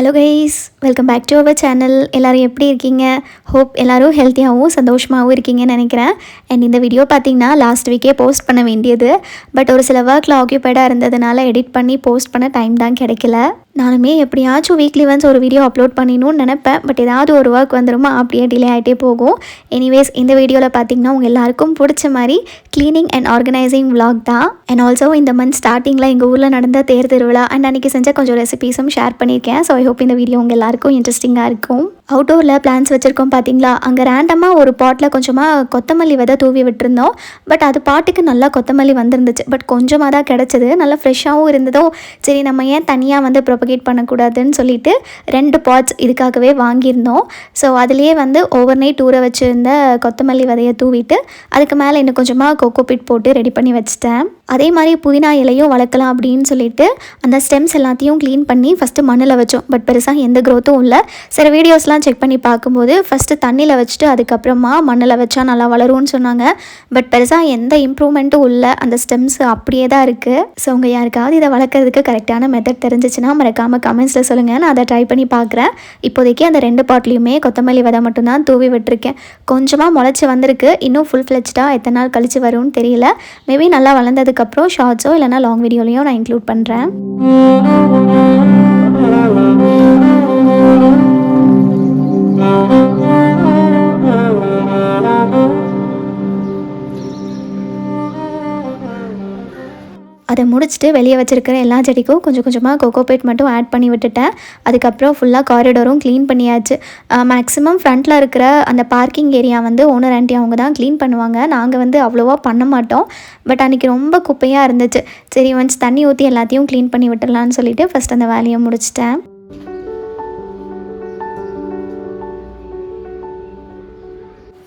Hello guys, welcome back to our channel. எல்லோரும் எப்படி இருக்கீங்க? ஹோப் எல்லோரும் ஹெல்த்தியாகவும் சந்தோஷமாகவும் இருக்கீங்கன்னு நினைக்கிறேன். அண்ட் இந்த வீடியோ பார்த்திங்கன்னா லாஸ்ட் வீக்கே போஸ்ட் பண்ண வேண்டியது, பட் ஒரு சில ஒர்க்கில் ஆக்கியூபைடாக இருந்ததுனால எடிட் பண்ணி போஸ்ட் பண்ண டைம் தான் கிடைக்கல. நானுமே எப்படியாச்சும் வீக்லி ஒன்ஸ் ஒரு வீடியோ அப்லோட் பண்ணிடணும்னு நினைப்பேன், பட் ஏதாவது ஒரு ஒர்க் வந்துருமா அப்படியே டிலே ஆகிட்டே போகும். எனிவேஸ், இந்த வீடியோவில் பார்த்திங்கன்னா உங்கள் எல்லாருக்கும் பிடிச்ச மாதிரி க்ளீனிங் அண்ட் ஆர்கனைசிங் vlog தான். அண்ட் ஆல்சோ இந்த மந்த் ஸ்டார்டிங்கில் எங்கள் ஊரில் நடந்த தேர் திருவிழா அண்ட் அன்றைக்கி செஞ்ச கொஞ்சம் ரெசிபீஸும் ஷேர் பண்ணியிருக்கேன். ஸோ ஐ ஹோப் இந்த வீடியோ உங்கள் எல்லாருக்கும் இன்ட்ரெஸ்டிங்காக இருக்கும். அவுட்டோரில் பிளான்ஸ் வச்சுருக்கோம் பார்த்தீங்களா, அங்கே ரேண்டமாக ஒரு பாட்டில் கொஞ்சமாக கொத்தமல்லி விதை தூவி விட்டுருந்தோம். பட் அது பாட்டுக்கு நல்லா கொத்தமல்லி வந்துருந்துச்சு, பட் கொஞ்சமாக தான் கிடச்சிது. நல்லா ஃப்ரெஷ்ஷாகவும் இருந்ததோ, சரி நம்ம ஏன் தனியாக வந்து ப்ரொபகேட் பண்ணக்கூடாதுன்னு சொல்லிட்டு 2 பாட்ஸ் இதுக்காகவே வாங்கியிருந்தோம். ஸோ அதுலேயே வந்து ஓவர் நைட் ஊற வச்சுருந்த கொத்தமல்லி விதையை தூவிட்டு அதுக்கு மேலே இன்னும் கொஞ்சமாக கோகோபிட் போட்டு ரெடி பண்ணி வச்சுட்டேன். அதே மாதிரி புதினா இலையும் வளர்க்கலாம் அப்படின்னு சொல்லிட்டு அந்த ஸ்டெம்ஸ் எல்லாத்தையும் க்ளீன் பண்ணி ஃபஸ்ட்டு மண்ணில் வச்சோம். பட் பெருசாக எந்த க்ரோத்தும் இல்லை. சில வீடியோஸ்லாம் செக் பண்ணி பார்க்கும்போது ஃபஸ்ட்டு தண்ணியில் வச்சுட்டு அதுக்கப்புறமா மண்ணில் வச்சா நல்லா வளரும்னு சொன்னாங்க. பட் பெருசாக எந்த இம்ப்ரூவ்மெண்ட்டும் இல்லை, அந்த ஸ்டெம்ஸ் அப்படியே தான் இருக்குது. ஸோ உங்கள் யாருக்காவது இதை வளர்க்குறதுக்கு கரெக்டான மெத்தட் தெரிஞ்சிச்சுன்னா மறக்காமல் கமெண்ட்ஸில் சொல்லுங்கள், நான் அதை ட்ரை பண்ணி பார்க்குறேன். இப்போதைக்கு அந்த 2 பாட்லேயுமே கொத்தமல்லி விதை மட்டும்தான் தூவி விட்டுருக்கேன். கொஞ்சமாக முளைச்சி வந்திருக்கு, இன்னும் ஃபுல் ஃப்ளெஜ்டாக எத்தனை நாள் கழித்து வரும்னு தெரியல. மேபி நல்லா வளர்ந்ததுக்கப்புறம் ஷார்ட்ஸோ இல்லைனா லாங் வீடியோலையும் நான் இன்க்ளூட் பண்ணுறேன். அதை முடிச்சுட்டு வெளியே வச்சுருக்கிற எல்லா செடிக்கும் கொஞ்சம் கொஞ்சமாக கோகோபேட் மட்டும் ஆட் பண்ணி விட்டுட்டேன். அதுக்கப்புறம் ஃபுல்லாக காரிடோரும் க்ளீன் பண்ணியாச்சு. மேக்ஸிமம் ஃப்ரண்ட்டில் இருக்கிற அந்த பார்க்கிங் ஏரியா வந்து ஓனர் ஆண்டி அவங்க தான் க்ளீன் பண்ணுவாங்க. நாங்கள் வந்து அவ்வளோவா பண்ண மாட்டோம். பட் அன்றைக்கி ரொம்ப குப்பையாக இருந்துச்சு. சரி ஒன்ஸ் தண்ணி ஊற்றி எல்லாத்தையும் க்ளீன் பண்ணி விட்டுடலான்னு சொல்லிட்டு ஃபஸ்ட் அந்த வேலையை முடிச்சிட்டேன்.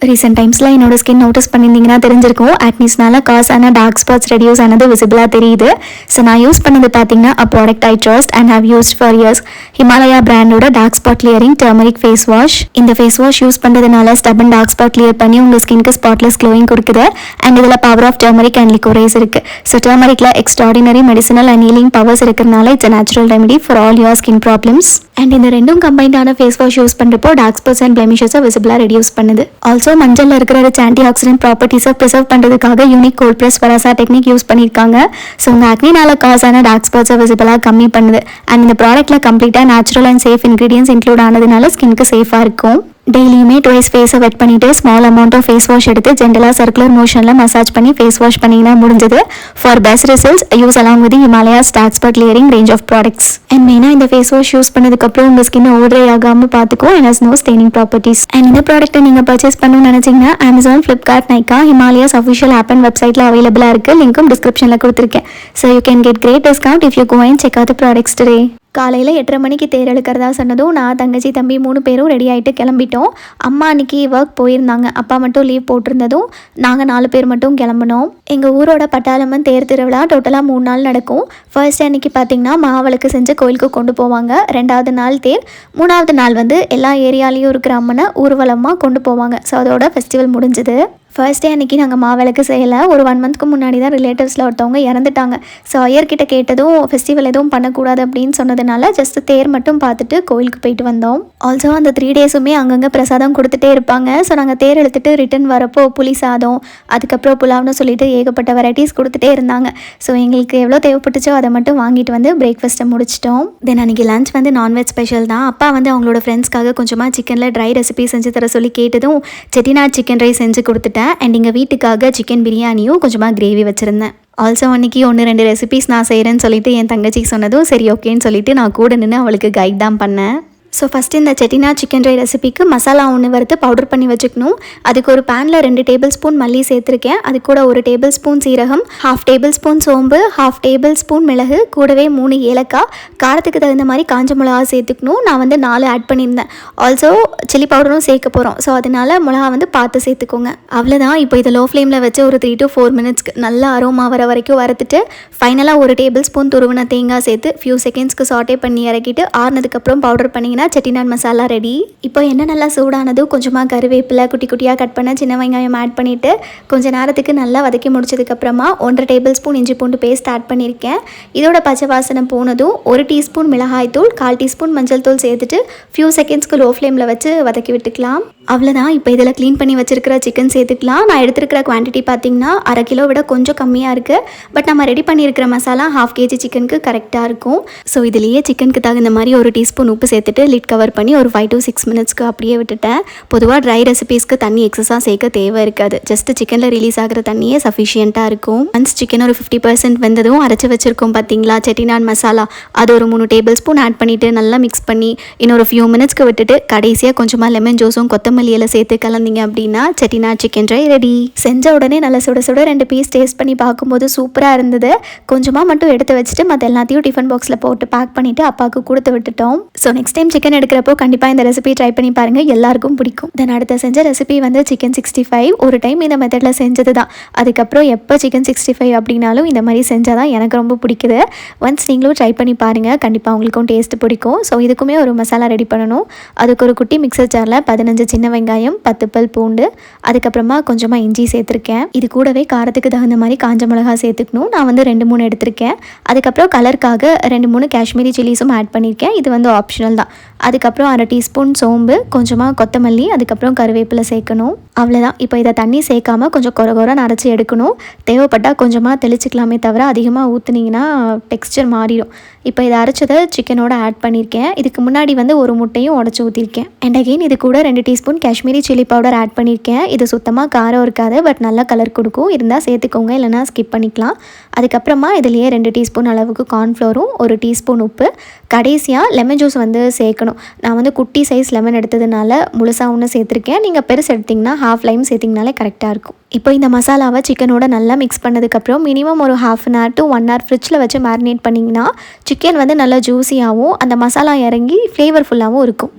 ரீசெண்ட் டைம்ஸில் என்னோடய ஸ்கின் நோட்டீஸ் பண்ணியிருந்தீங்கன்னா தெரிஞ்சிருக்கும். ஆக்னிஸ்னால காசான டார்க் ஸ்பாட்ஸ் ரெடியூஸ் ஆனது விசிபிளாக தெரியுது. ஸோ நான் யூஸ் பண்ணது பார்த்தீங்கன்னா a product I trust and have used for years. Himalaya பிராண்டோட dark spot clearing turmeric face wash. இந்த ஃபேஸ் வாஷ் யூஸ் பண்ணுறதுனால ஸ்டபன் டார்க் ஸ்பாட் கிளியர் பண்ணி உங்கள் ஸ்கின்க்கு ஸ்பாட்லெஸ் க்ளோயிங் கொடுக்குது. அண்ட் இதில் power of turmeric and liquorice இருக்குது. ஸோ டர்மரிக்கில் extraordinary medicinal and healing powers இருக்கிறதுனால it's a natural remedy for all your skin problems. And இந்த ரெண்டும் கம்பைண்டான ஃபேஸ் வாஷ் யூஸ் பண்ணுறப்போ டார்க் ஸ்பாட்ஸ் அண்ட் பிளெமிஷஸை விசிபிளாக ரெடியூஸ் பண்ணுது. ஆல்சோ மஞ்சளில் இருக்கிற ஆன்டி ஆக்சிடென்ட் ப்ராப்பர்ட்டிஸை ப்ரிசர்வ் பண்ணுறதுக்காக யூனிக் கோல்ட் ப்ரெஸ் வராசா டெக்னிக் யூஸ் பண்ணியிருக்காங்க. ஸோ உங்கள் ஆக்னினால காசான டார்க் ஸ்பாட்ஸை விசிபிளாக கம்மி பண்ணுது. அண்ட் இந்த ப்ராடக்ட்டில் கம்ப்ளீட்டாக natural and safe ingredients include ஆனதுனால ஸ்கின்க்கு சேஃபாக இருக்கும். டெய்லியுமே ட்வைஸ் ஃபேஸை வெட் பண்ணிவிட்டு small amount of face wash எடுத்து ஜென்ரலாக சர்க்குலர் மோஷனில் மசாஜ் பண்ணி ஃபேஸ் வாஷ் பண்ணிங்கன்னா முடிஞ்சது. For best results use along with Himalaya's dark spot clearing range of products. And மெயினாக இந்த ஃபேஸ் வாஷ் யூஸ் பண்ணதுக்கப்புறம் உங்கள் ஸ்கின் ஓவர் ட்ரை ஆகாமல் பார்த்துக்கும் and has no staining properties. And இந்த ப்ராடக்ட்டை நீங்கள் பர்ச்சேஸ் பண்ணணும்னு நினச்சிங்கன்னா Amazon, Flipkart, Nykaa, Himalaya's official app and வெப்சைட்டில் அவைலபிளாக இருக்குது. லிங்க்கும் டிஸ்கிரிப்ஷனில் கொடுத்துருக்கேன். So you can get great discount if you go and check out the products today. காலையில் 8:30 மணிக்கு தேர் எடுக்கிறதா சொன்னதும் நான், தங்கச்சி, தம்பி 3 பேரும் ரெடி ஆகிட்டு கிளம்பிட்டோம். அம்மா அன்றைக்கி ஒர்க் போயிருந்தாங்க. அப்பா மட்டும் லீவ் போட்டிருந்ததும் நாங்கள் 4 பேர் மட்டும் கிளம்பினோம். எங்கள் ஊரோட பட்டாளம்மன் தேர் திருவிழா டோட்டலாக 3 நாள் நடக்கும். ஃபர்ஸ்ட் அன்றைக்கி பார்த்திங்கன்னா மாவிளக்கு செஞ்சு கோயிலுக்கு கொண்டு போவாங்க. 2வது நாள் தேர். 3வது நாள் வந்து எல்லா ஏரியாலையும் இருக்கிற அம்மனை ஊர்வலமாக கொண்டு போவாங்க. ஸோ அதோட ஃபெஸ்டிவல் முடிஞ்சுது. ஃபர்ஸ்ட் டே அன்றைக்கி நாங்கள் மாவிளக்கு செய்யலை. ஒரு 1 மந்த்க்கு முன்னாடி தான் ரிலேட்டிவ்ஸில் ஒருத்தவங்க இறந்துட்டாங்க. ஸோ ஐயர்கிட்ட கேட்டதும் ஃபெஸ்டிவல் எதுவும் பண்ணக்கூடாது அப்படின்னு சொன்னதுனால ஜஸ்ட் தேர் மட்டும் பார்த்துட்டு கோயிலுக்கு போயிட்டு வந்தோம். ஆல்சோ அந்த 3 டேஸுமே அங்கங்கே பிரசாதம் கொடுத்துட்டே இருப்பாங்க. ஸோ நாங்கள் தேர் எடுத்துகிட்டு ரிட்டன் வரப்போ புளி சாதம், அதுக்கப்புறம் புலாவ்னு சொல்லிட்டு ஏகப்பட்ட வெரைட்டிஸ் கொடுத்துட்டே இருந்தாங்க. ஸோ எங்களுக்கு எவ்வளோ தேவைப்பட்டுச்சோ அதை மட்டும் வாங்கிட்டு வந்து பிரேக்ஃபாஸ்ட்டை முடிச்சிட்டோம். தென் அன்றைக்கி லஞ்ச் வந்து நான்வெஜ் ஸ்பெஷல் தான். அப்பா வந்து அவங்களோட ஃப்ரெண்ட்ஸ்க்காக கொஞ்சமாக சிக்கனில் ட்ரை ரெசிபி செஞ்சு தர சொல்லி கேட்டதும் செட்டிநாட் சிக்கன் ரைஸ் செஞ்சு கொடுத்துட்டேன். அண்ட் எங்கள் வீட்டுக்காக சிக்கன் பிரியாணியும் கொஞ்சமாக கிரேவி வச்சுருந்தேன். ஆல்சோ அன்றைக்கி 1-2 ரெசிபீஸ் நான் செய்கிறேன்னு சொல்லிட்டு என் தங்கச்சிக்கு சொன்னதும் சரி ஓகேன்னு சொல்லிட்டு நான் கூட நின்று அவளுக்கு கைட் தான் பண்ணேன். ஸோ ஃபஸ்ட்டு இந்த செட்டிநாட் சிக்கன் ட்ரை ரெசிபிக்கு மசாலா ஒன்று வறுத்து பவுடர் பண்ணி வச்சுக்கணும். அதுக்கு ஒரு பேனில் 2 டேபிள் ஸ்பூன் மல்லி சேர்த்துருக்கேன். அது கூட 1 டேபிள் ஸ்பூன் சீரகம், 1/2 டேபிள் ஸ்பூன் சோம்பு, 1/2 டேபிள் ஸ்பூன் மிளகு, கூடவே 3 ஏலக்காய், காரத்துக்கு தகுந்த மாதிரி காஞ்ச மிளகா சேர்த்துக்கணும். நான் வந்து 4 ஆட் பண்ணியிருந்தேன். ஆல்சோ சில்லி பவுடரும் சேர்க்க போகிறோம். ஸோ அதனால் மிளகா வந்து பார்த்து சேர்த்துக்கோங்க. அவ்வளோதான். இப்போ இதை லோ ஃப்ளேமில் வச்சு ஒரு 3 to 4 மினிட்ஸ்க்கு நல்லா அரோமா வர வரைக்கும் வறுத்துட்டு ஃபைனலாக 1 டேபிள் ஸ்பூன் துருவின தேங்காய் சேர்த்து ஃபியூ செகண்ட்ஸ்க்கு சாட்டே பண்ணி இறக்கிட்டு ஆறுனதுக்கப்புறம் பவுடர் பண்ணி பண்ணிட்டீங்கன்னா செட்டிநாடு மசாலா ரெடி. இப்போ என்ன நல்லா சூடானது கொஞ்சமாக கருவேப்பிலை குட்டி குட்டியாக கட் பண்ண சின்ன வெங்காயம் ஆட் பண்ணிவிட்டு கொஞ்சம் நேரத்துக்கு நல்லா வதக்கி முடிச்சதுக்கப்புறமா 1.5 டேபிள் ஸ்பூன் இஞ்சி பூண்டு பேஸ்ட் ஆட் பண்ணியிருக்கேன். இதோட பச்சை வாசனை போனதும் 1 டீஸ்பூன் மிளகாய் தூள் 1/4 டீஸ்பூன் மஞ்சள் தூள் சேர்த்துட்டு ஃபியூ செகண்ட்ஸ்க்கு லோ ஃப்ளேமில் வச்சு வதக்கி விட்டுக்கலாம். அவ்வளோதான். இப்போ இதில் க்ளீன் பண்ணி வச்சுருக்கிற சிக்கன் சேர்த்துக்கலாம். நான் எடுத்துருக்கிற குவான்டிட்டி பார்த்திங்கன்னா 1/2 கிலோ விட கொஞ்சம் கம்மியாக இருக்குது. பட் நம்ம ரெடி பண்ணியிருக்கிற மசாலா 1/2 kg சிக்கனுக்கு கரெக்டாக இருக்கும். ஸோ இதுலேயே சிக்கனுக்கு தகுந்த மாதிரி 1 டீஸ்பூன் உப்பு சேர்த்துட்டு லிட் கவர் பண்ணி ஒரு 5 to 6 மினிட்ஸ்க்கு அப்படியே விட்டுட்டேன். பொதுவாக ட்ரை ரெசிபீஸ்க்கு தண்ணி எக்ஸஸாக சேர்க்க தேவை இருக்காது. ஜஸ்ட் சிக்கனில் ரிலீஸ் ஆகிற தண்ணியே சஃபிஷியண்ட்டாக இருக்கும். ஒன்ஸ் சிக்கன் ஒரு 50% வெந்ததும் அரைச்சி வச்சுருக்கோம் பார்த்தீங்களா செட்டிநாடு மசாலா, அது ஒரு 3 டேபிள் ஸ்பூன் ஆட் பண்ணிவிட்டு நல்லா மிக்ஸ் பண்ணி இன்னொரு ஃபியூ மினிட்ஸ்க்கு விட்டுட்டு கடைசியாக கொஞ்சமாக லெமன் ஜூஸும் கொத்தமல்லியில் சேர்த்து கலந்தீங்க அப்படின்னா செட்டிநாடு சிக்கன் ட்ரை ரெடி. செஞ்ச உடனே நல்லா சுட சுட 2 பீஸ் டேஸ்ட் பண்ணி பார்க்கும்போது சூப்பராக இருந்தது. கொஞ்சமாக மட்டும் எடுத்து வச்சுட்டு மற்ற எல்லாத்தையும் டிஃபன் பாக்ஸில் போட்டு பேக் பண்ணிவிட்டு அப்பாவுக்கு கொடுத்து விட்டுட்டோம். ஸோ நெக்ஸ்ட் டைம் சிக்கன் எடுக்கிறப்போ கண்டிப்பாக இந்த ரெசிபி ட்ரை பண்ணி பாருங்கள், எல்லாருக்கும் பிடிக்கும். தென் அடுத்த செஞ்ச ரெசிபி வந்து சிக்கன் 65. ஒரு டைம் இந்த மெத்தடில் செஞ்சது தான். அதுக்கப்புறம் எப்போ சிக்கன் 65 அப்படின்னாலும் இந்த மாதிரி செஞ்சால் தான் எனக்கு ரொம்ப பிடிக்குது. ஒன்ஸ் நீங்களும் ட்ரை பண்ணி பாருங்கள், கண்டிப்பாக உங்களுக்கும் டேஸ்ட்டு பிடிக்கும். ஸோ இதுக்குமே ஒரு மசாலா ரெடி பண்ணணும். அதுக்கு ஒரு குட்டி மிக்சர் ஜாரில் 15 சின்ன வெங்காயம், 10 பல் பூண்டு, அதுக்கப்புறமா கொஞ்சமாக இஞ்சி சேர்த்துருக்கேன். இது கூடவே காரத்துக்கு தகுந்த மாதிரி காஞ்ச மிளகாய் சேர்த்துக்கணும். நான் வந்து 2-3 எடுத்திருக்கேன். அதுக்கப்புறம் கலருக்காக 2-3 காஷ்மீரி சில்லிஸும் ஆட் பண்ணியிருக்கேன். இது வந்து ஆப்ஷனல் தான். அதுக்கப்புறம் 1/2 டீஸ்பூன் சோம்பு, கொஞ்சமாக கொத்தமல்லி, அதுக்கப்புறம் கருவேப்பிலை சேர்க்கணும். அவ்வளோதான். இப்போ இதை தண்ணி சேர்க்காமல் கொஞ்சம் கொர அரைச்சி எடுக்கணும். தேவைப்பட்டால் கொஞ்சமாக தெளிச்சிக்கலாமே தவிர அதிகமாக ஊற்றுனீங்கன்னா டெக்ஸ்சர் மாறிடும். இப்போ இதை அரைச்சதை சிக்கனோட ஆட் பண்ணியிருக்கேன். இதுக்கு முன்னாடி வந்து ஒரு முட்டையும் உடச்சி ஊற்றிருக்கேன். அண்ட் அகெயின் இது கூட 2 teaspoon Kashmiri chilli powder add பண்ணியிருக்கேன். இது சுத்தமாக காரம் இருக்காது, பட் நல்லா கலர் கொடுக்கும். இருந்தால் சேர்த்துக்கோங்க, இல்லைனா ஸ்கிப் பண்ணிக்கலாம். அதுக்கப்புறமா இதுலேயே 2 டீஸ்பூன் அளவுக்கு கார்ன்ஃப்ளவரும் 1 டீஸ்பூன் உப்பு, கடைசியாக லெமன் ஜூஸ் வந்து சேர்க்கணும். நான் வந்து குட்டி சைஸ் லெமன் எடுத்ததுனால முழுசாக ஒன்று சேர்த்துருக்கேன். நீங்கள் பெருசு எடுத்திங்கன்னா ஹாஃப் லைம் சேர்த்திங்கனாலே கரெக்டாக இருக்கும். இப்போ இந்த மசாலாவை சிக்கனோட நல்லா மிக்ஸ் பண்ணதுக்கப்புறம் மினிமம் ஒரு 1/2 hour to 1 hour ஃப்ரிட்ஜில் வச்சு மேரினேட் பண்ணிங்கன்னா சிக்கன் வந்து நல்லா ஜூஸியாகவும் அந்த மசாலா இறங்கி ஃப்ளேவர்ஃபுல்லாகவும் இருக்கும்.